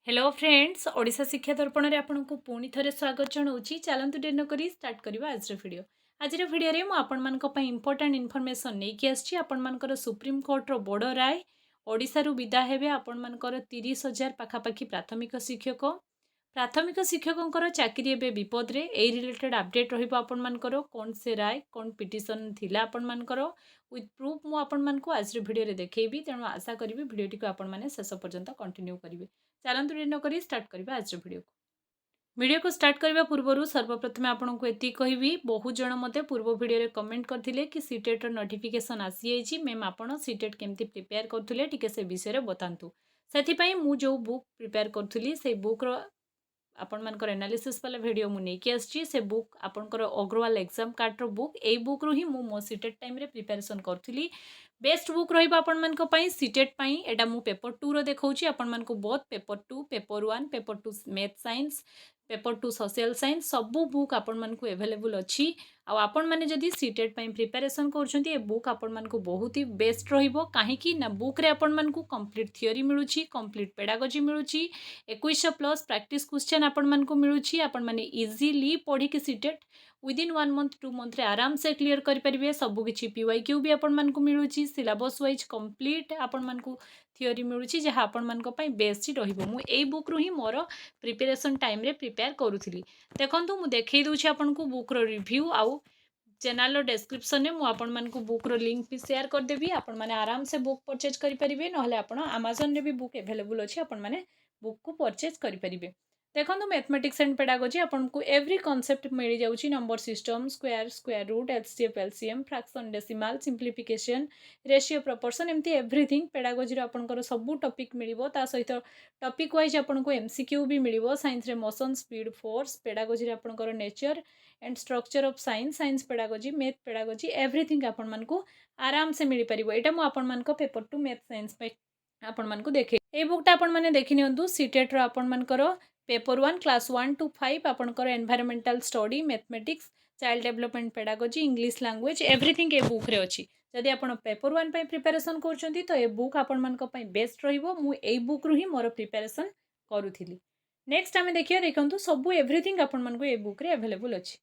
Hello friends Odisha शिक्षा दर्पण में आपन को पुणी थे स्वागत जनाऊँगी। चलतु डेरी नक स्टार्ट करवा आज वीडियो। आज वीडियो में मुझे इंपोर्टाट इनफॉरमेशन नहीं आसी आपण सुप्रीम कोर्टर बड़ राय ओडिशा विदा हेबे आपण 30,000 पाखापाखि प्राथमिक शिक्षकों चाकरी एवं विपद रे ए रिलेटेड अपडेट रहिबो आपनकर कौन से राय कौन पिटिशन थिला आपनकर विथ प्रूफ मु आपन आज वीडियो रे देखैबी। तेणु आशा करी वीडियोटी को आपण माने शेष पर्यंत कंटिन्यू करेंगे। चलतु डेरी नक स्टार्ट करवा आज वीडियो को स्टार्ट करने पूर्व सर्वप्रथम आपन को ये कहबी बहुत जन मत पूर्व वीडियो कमेंट करते कि सीटेट नोटिफिकेशन आसी जाइए मैम आपड़ सीटेट केमती प्रिपेयर करुले टी से विषय बतातु से मु जो बुक प्रिपेयर करी से बुक्र आपण मानकर एनालिसिस वाला वीडियो मुझे आसी से बुक आपंकर अग्रवाल एग्जाम कार्डर बुक यही बुक रू ही मो सीटेट टाइम रे प्रिपेरेसन करी। बेस्ट बुक रही सीटेट एटा मु पेपर 2 रो देखौची आपण मानको both paper 2 paper 1 paper 2 math science paper 2 social science सबू बुक आपण मानको अवेलेबल अच्छी। आपण माने जदि सीटेट प्रिपेरेसन करछंती ए बुक आपण मानको बहुत ही बेस्ट रहिबो काहेकि ना बुक रे आपण मानको कंप्लीट थ्योरी मिलुची कंप्लीट पेडागोजी मिलुची 21+ प्रैक्टिस क्वेश्चन आपण मानको मिलुची। आपण माने इजीली पढ़ी के सीटेट विदिन 1 मंथ 2 मंथ रे आराम से क्लियर करि परिबे। सब किछि पीवाईक्यू भी आपण मानको मिलुची सिलेबस वाइज कंप्लीट आपण मानको थ्योरी मिलुची जहा आपण मानको पई बेस्ट ही रहिबो। मु एई बुक रू ही मोर प्रिपरेशन टाइम रे प्रिपेयर करूथली। देखंतु मु देखै दोछि आपण को बुक रो रिव्यू आउ चैनल डिस्क्रिप्शन में मुझे बुक रो लिंक भी शेयर करदेवी। आपण माने आराम से बुक परचेज करि परिबे नहले आपण अमेज़न रे भी बुक अवेलेबल अछि आपण माने बुक को परचेज करि परिबे। देखो मैथमेटिक्स एंड पेडागोजी आपन को एवरी कॉन्सेप्ट मिल जाउची number system square root HCF LCM fraction decimal simplification ratio proportion एमती एवरीथिंग पेडागोजी रो आपनकर सब टॉपिक मिलिबो। ता सहित टॉपिक वाइज आपन को एमसीक्यू भी मिलिबो। साइंस रे मोशन स्पीड फोर्स पेडागोजी रे आपनकर nature and structure of science pedagogy math pedagogy everything आपण मानको आराम से मिल परिबो। एटा मु आपण मानको पेपर 2 मैथ साइंस पे आपण मानको देखे ए बुकटा आपण माने देखि नियंतु सीटेट रो आपण मानकर पेपर 1 क्लास 1 to 5 आपनकर environmental study mathematics child development pedagogy English language everything a book रे अछि। जदि आपण पेपर 1 पई प्रिपरेशन करछंती तो ए बुक आपण मानक पई बेस्ट रहिबो। मु ए बुक रू ही मोर प्रिपरेशन करूथिली। नेक्स्ट आमे देखिया देखंतु सब एवरीथिंग आपण मानको ए बुक रे अवेलेबल अछि।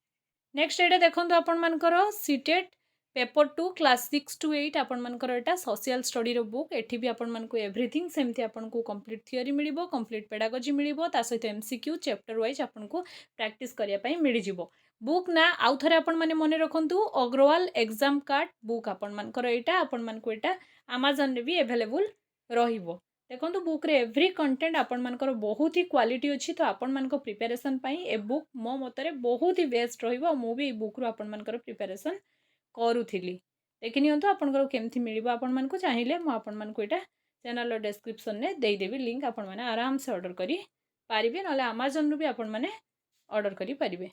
नेक्स्ट एटा देखंतु आपण मानकर सीटेट पेपर 2 क्लास 6 to 8 आपण मानकर एटा सोशल स्टडी रो बुक एठी भी आपण मानको एवरीथिंग सेमती आपण को कंप्लीट थ्योरी मिलिबो कंप्लीट पेडागोजी मिलिबो ता सहित एमसीक्यू चैप्टर वाइज आपण को प्रैक्टिस करिया पई मिलि जिवो। बुक ना आउ थरे आपण माने मने रखंतु अग्रवाल एग्जाम कार्ड बुक आपण मानकर एटा आपण मानको एटा अमेज़न रे भी अवेलेबल रहिबो। देखो बुक रे एवरी कंटेंट आपण मानकर बहुत ही क्वालिटी अच्छी तो आपण मानक प्रिपरेशन पई ए बुक मो मतरे बहुत ही बेस्ट रहिबो। मु भी ए बुक रो आपण मानकर प्रिपरेशन करूथिली। देखि नियंतु आपनकर केमथि मिलिबो आपण मानको चाहिले मु आपण मानको एटा चैनल डिस्क्रिप्शन ने देई देबी लिंक आपण माने आराम से ऑर्डर करी पारिबे नले अमेज़न रू भी आपण माने ऑर्डर करी पारिबे।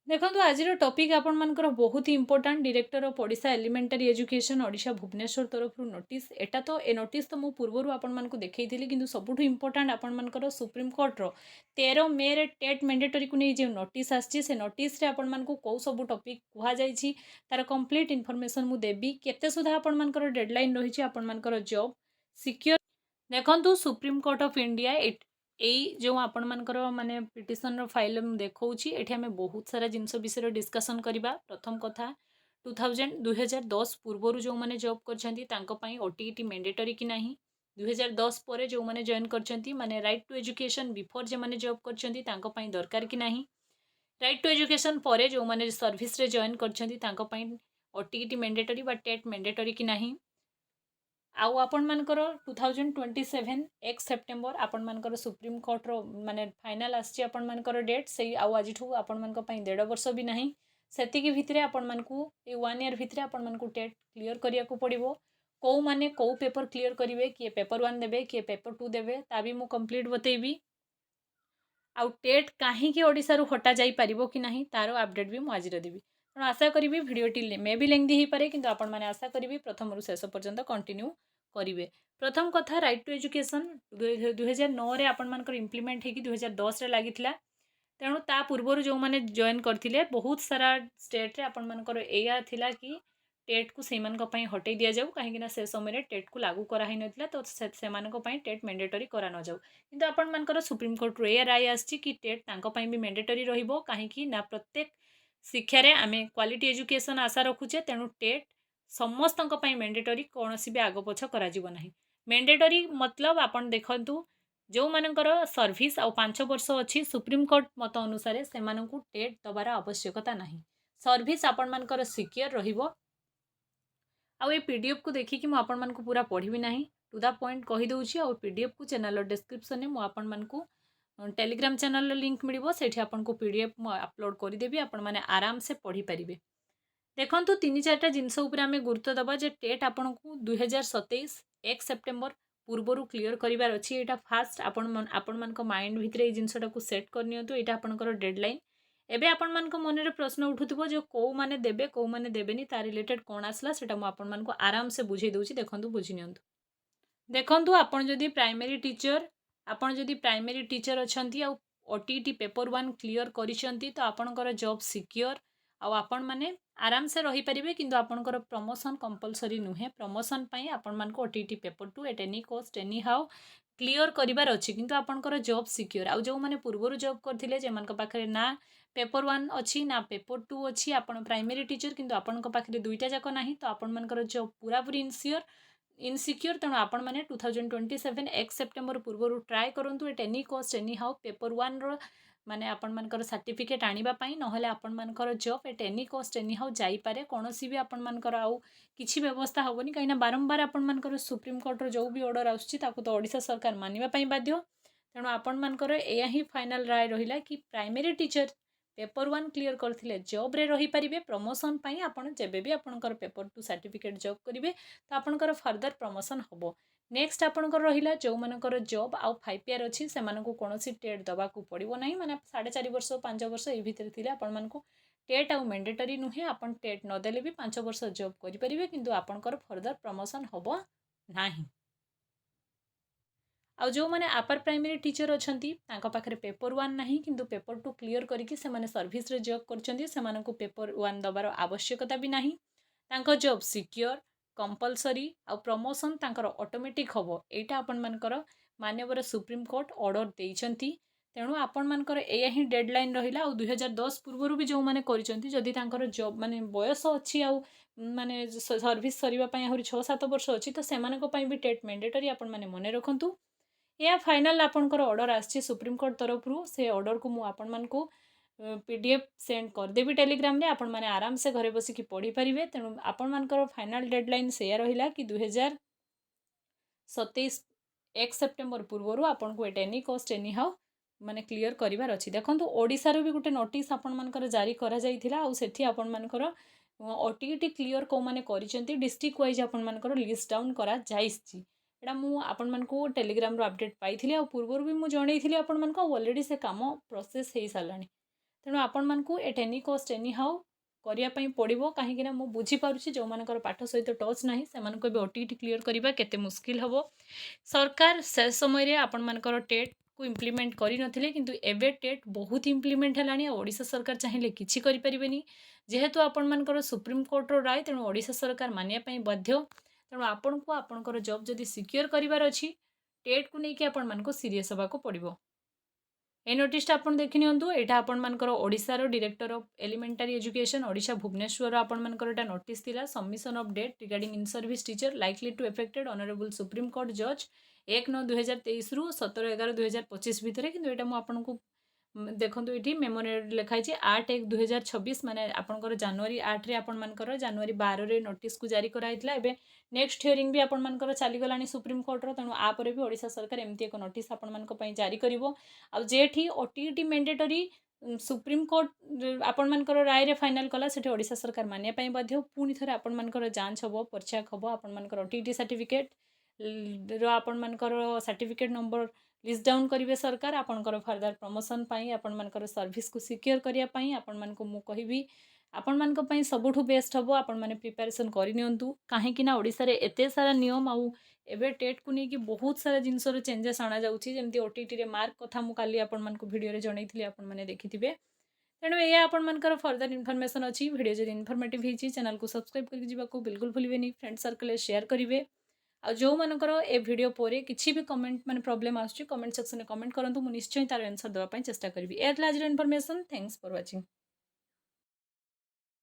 देखो आज टॉपिक आपण मानकर बहुत ही important director of Odisha elementary education Odisha Bhubaneswar तरफ नोटिस एटा तो ए नोटिस तो मु पूर्व आपण मानको देखैथिली किंतु सबुठु इंपोर्टेंट आपण मानकर सुप्रीम कोर्ट रो 13 मे रे टेट मैंडेटरी को नहीं जे नोटिस आछि से नोटिस रे आपण मानको को सब टॉपिक कुहा जाइछि तार कंप्लीट इन्फॉर्मेशन मु देबी केते सुधा आपण मानकर डेडलाइन रही छि आपण मानकर जॉब सिक्योर। देखंतु सुप्रीम कोर्ट ऑफ इंडिया यही जो आपण मानकर माने पिटिशन फाइल देखौछि एठी हमें बहुत सारा जिनस विषय डिस्कशन करबा। प्रथम कथा 2010 पूर्व जो माने जॉब करछंती तांको पई ओटीईटी मैंडेटरी कि नाही 2010 पर जो माने जॉइन करछंती माने राइट टू एजुकेशन बिफोर जे माने जॉब करछंती तांको पई दरकार कि नाही राइट टू एजुकेशन पर जो माने सर्विस रे जॉइन करछंती तांको पई ओटीईटी मैंडेटरी बा टेट मैंडेटरी कि नाही। आउ आपण मानकर 2027 1 सेप्टेम्बर आपण मानकर सुप्रीम कोर्ट रो माने फाइनल आछि आपण मानकर डेट से आउ आज ठू आपण मानक पई 1.5 वर्ष भी नाही सेति भितरे आपण मानकू ए 1 ईयर भितरे आपण मानकू टेट क्लियर करिया को पड़िबो। को माने को पेपर क्लियर करिवे कि पेपर 1 देबे कि पेपर 2 देबे ता भी मु कंप्लीट बतेबी। आउ टेट काहे कि ओडिसा रो हटा जाई परिबो कि नाही तारो अपडेट भी मु आज देबी। तेणु आशा करी भिडियोटी मे भी लेंदी ही पारे किंतु आपण माने आशा करी प्रथम रु शेष पर्यंत कंटिन्यू करिवे। प्रथम कथा राइट टू एजुकेशन 2009 रे आपण मानकर इम्प्लीमेंट हेकी 2010 रे लागिथिला। तेणु ता पूर्व जो माने जॉइन करथिले बहुत सारा स्टेट रे आपण मानकर एया थिला कि टेट को से हटई दि जाऊ कहीं से समय टेट को लागू कराई नथिला तो से टेट मैंडेटरी करा न जाऊ किंतु आपण मानकर सुप्रीम कोर्ट रो ए राय आछि कि टेट तांको पई भी मैंडेटरी रहिबो कहीं ना प्रत्येक शिक्षा रे आमे क्वालिटी एजुकेशन आशा रखुचे तेणु टेट समस्त मैंडेटरी कौन भी आग पछ करा नहीं मैंडेटरी मतलब आपण देखंतु जो मानकर सर्विस आ 5 वर्ष अच्छी सुप्रीम कोर्ट मत अनुसार से टेट दबार आवश्यकता नहीं सर्विस आपण मानकर सिक्योर रहिबो आउ पीडीएफ को देखिकी मु आपण मानकु पूरा पढ़ी ना टू द पॉइंट कही दउछि आउ पीडीएफ को चैनल डिस्क्रिप्शन में मु आपण मानकु टेलीग्राम चैनल लिंक मिलिबो सेठी आपण को पीडीएफ मु अपलोड कर देबी आपण माने आराम से पढ़ी परिबे देखंतु 3-4टा जिनस उपरे आमे गुरुत्व दबा जे टेट आपण को 2027 1 सेप्टेम्बर पूर्वरु क्लियर करिवार अछि एटा फास्ट आपण मानक माइंड भितरे ए जिनसटा को सेट करनियंतु एटा आपणकर डेडलाइन एबे आपण मानक मन रे प्रश्न उठुथिबो जे को माने देबे को माने देबेनी ता रिलेटेड कोन आसला सेटा मु आपण मानक आराम से बुझे दउछि देखंतु बुझिनियंतु देखंतु आपण जदि प्राइमरी टीचर अछंती आ ओटीटी पेपर 1 क्लियर करिसंती तो आपणकर जॉब सिक्योर आपण माने आराम से रही पारिबे किंतु आपणकर प्रमोशन कंपलसरी नुहे प्रमोशन पई आपण मान को OTT paper 2 at any cost anyhow clear करिवार अछि किंतु आपणकर जॉब सिक्योर आ जो माने पूर्वरु जॉब करथिले जे मान पाखरे ना पेपर 1 अछि ना पेपर 2 अछि आपण प्राइमरी टीचर किंतु आपणक पाखरे दुईटा जाक नाही तो आपण मानकर जॉब पूरा पूरी इनसिक्योर तेणु आपण मैंने 2027 1 सेप्टेम्बर पूर्व ट्राए करूँ eight any cost any how paper 1 रो माने आपण मानकर सर्टिफिकेट आनिबा पई नहले आपण मानकर job eight any cost any how जाई पारे कोनोसी भी आपण मानकर आउ किछि व्यवस्था होबनी कहिना बारंबार आपण मानकर सुप्रीम कोर्ट रो जो भी ऑर्डर आउछि ताको तो ओडिशा सरकार मानिबा पई बाध्य तेणु आपण मानकर एया ही फाइनल राय रहिला कि प्राइमरी टीचर पेपर 1 क्लियर करथिले जॉब रे रही परिबे प्रमोशन पई आपण जेबे भी आपणकर पेपर 2 सर्टिफिकेट जॉब करिवे तो आपणकर फर्दर प्रमोशन होबो नेक्स्ट आपणकर रहिला जो मानकर जॉब आउ 5 ईयर अछि से मानको कोनोसी टेट दबा को पड़िबो नाही माने 4.5 वर्ष 5 वर्ष ए भितर थिले आपण मानको टेट आउ मैंडेटरी नुहे आपण टेट न देले भी 5 वर्ष जॉब करि परिबे किंतु आपणकर फर्दर प्रमोशन होबो नाही आ जो मैंने अपर प्राइमरी टीचर अछंती तांका पाखरे पेपर 1 नाही किंतु पेपर 2 क्लियर करिकि से माने सर्विस रे जॉब करछंती से मानको पेपर 1 दबार आवश्यकता भी नाही तांका जॉब सिक्योर कंपलसरी आ प्रमोशन तांकर ऑटोमेटिक होबो एटा आपण मानकर मान्यवर सुप्रीम कोर्ट ऑर्डर देइछंती तेणु आपण मानकर एया ही डेडलाइन रहिला आ 2010 पूर्वरु भी जो माने करिछंती जदि तांकर जॉब माने बयस अछि आ माने सर्विस सरीबा पई आहुरी 6-7 वर्ष अछि तो सेमानको पई भी टेट मैंडेटरी आपण माने मने रखंतु या फाइनल आपणकर ऑर्डर आछि सुप्रीम कोर्ट तरफ रु से ऑर्डर को मु आपण मानकु पीडीएफ सेंड कर देबी टेलीग्राम रे आपण माने आराम से घरे बसी की पढ़ी परिबे तेणु आपण मानकर फाइनल डेडलाइन से रहिला कि 2027 1 सेप्टेम्बर पूर्वरु आपण को eight any cost any how माने क्लियर करिवार अछि देखंतु ओडिसा रो भी गुटे नोटिस आपण मानकर जारी करा जाइथिला आ सेठी आपण मानकर ओटीटी क्लियर को माने करिसेंती डिस्ट्रिक्ट वाइज आपण मानकर लिस्ट डाउन करा जाइछि एटा मु आपण मानकु टेलीग्राम रो अपडेट पाइथिले आ पूर्वरु भी मु जणैथिले आपण मानकु ऑलरेडी से काम प्रोसेस हेई सालानी तेणु आपण मानकु at any cost anyhow करिया पई पड़िबो काहेकि ना मु बुझी पारुछि जो मानकर पाठ सहित टच नाही से मानको बे ओटीटी क्लियर करिबा केते मुश्किल हबो सरकार से समय रे आपण मानकर टेट को इम्प्लीमेंट करि नथिले किंतु एबे टेट बहुत इम्प्लीमेंट हलानी ओडिशा सरकार चाहिले किछि करि परिबेनी जेहेतु आपण मानकर सुप्रीम कोर्ट रो राय तेणु ओडिशा सरकार मानिया पई बाध्य तेणु आपण को आपणकर जॉब जदि सिक्योर करिवार अछि टेट को नेकी आपण मानको सीरियस हबा को पड़िबो ए नोटिसटा आपण देखि नियंतु एटा आपण मानकर ओडिसा रो director of elementary education Odisha Bhubaneswar आपण मानकर एटा नोटिस थिला submission of date regarding in service teacher likely to affected honourable supreme court जज 1/9/2023 रु 17/11/2025 भितरे किंतु एटा मु आपण को देखंतु एठी मेमोरी लिखाई छै 8/1/2026 माने आपनकर जनवरी 8 रे आपण मानकर जनवरी 12 रे नोटिस को जारी कराइतला एबे नेक्स्ट हियरिंग भी आपण मानकर चाली गलानी सुप्रीम कोर्ट रो तेणु आ परे भी ओडिशा सरकार एमती एक नोटिस आपण मानक पई जारी करिवो आ जेठी ओटीटी मैंडेटरी सुप्रीम कोर्ट आपण मानकर राय रे फाइनल कला सेठी ओडिशा सरकार मानिया पई बाध्य पुनी थरे आपण मानकर जांच हबो परचेक हबो आपण मानकर ओटीटी सर्टिफिकेट रो आपण मानकर सर्टिफिकेट नंबर लिस्ट डाउन करिवे सरकार आपणकर फर्दर प्रमोशन पाई आपण मानकर सर्विस को सिक्योर करिया पाई आपण मानको मु कहिबी आपण मानक पई सबुठु बेस्ट हबो आपण माने प्रिपरेशन करि नियंतु काहे कि ना ओडिसा रे एते सारा नियम आउ एबे टेट को नेकी बहुत सारा जिंस रो चेंजेस आना जाउची जेमती ओटीटी रे मार्क कथा मु काली आपण मानको वीडियो रे जणैथिली आपण माने देखिथिबे तेणु ये आपणमानकर फर्दर इनफर्मेशन अच्छी वीडियो जब इनफर्मेटिव होती चैनल को सब्सक्राइब करके जावाक बिल्कुल भूलें फ्रेंड सर्कल शेयर करेंगे आ जो मानकर ए वीडियो पर किसी भी कमेंट माने प्रॉब्लम आसुची कमेंट सेक्शन में कमेंट करूँ मुझे निश्चय तार आंसर देवाई चेष्टा करी। आज इनफर्मेशन थैंक्स फॉर वाचिंग।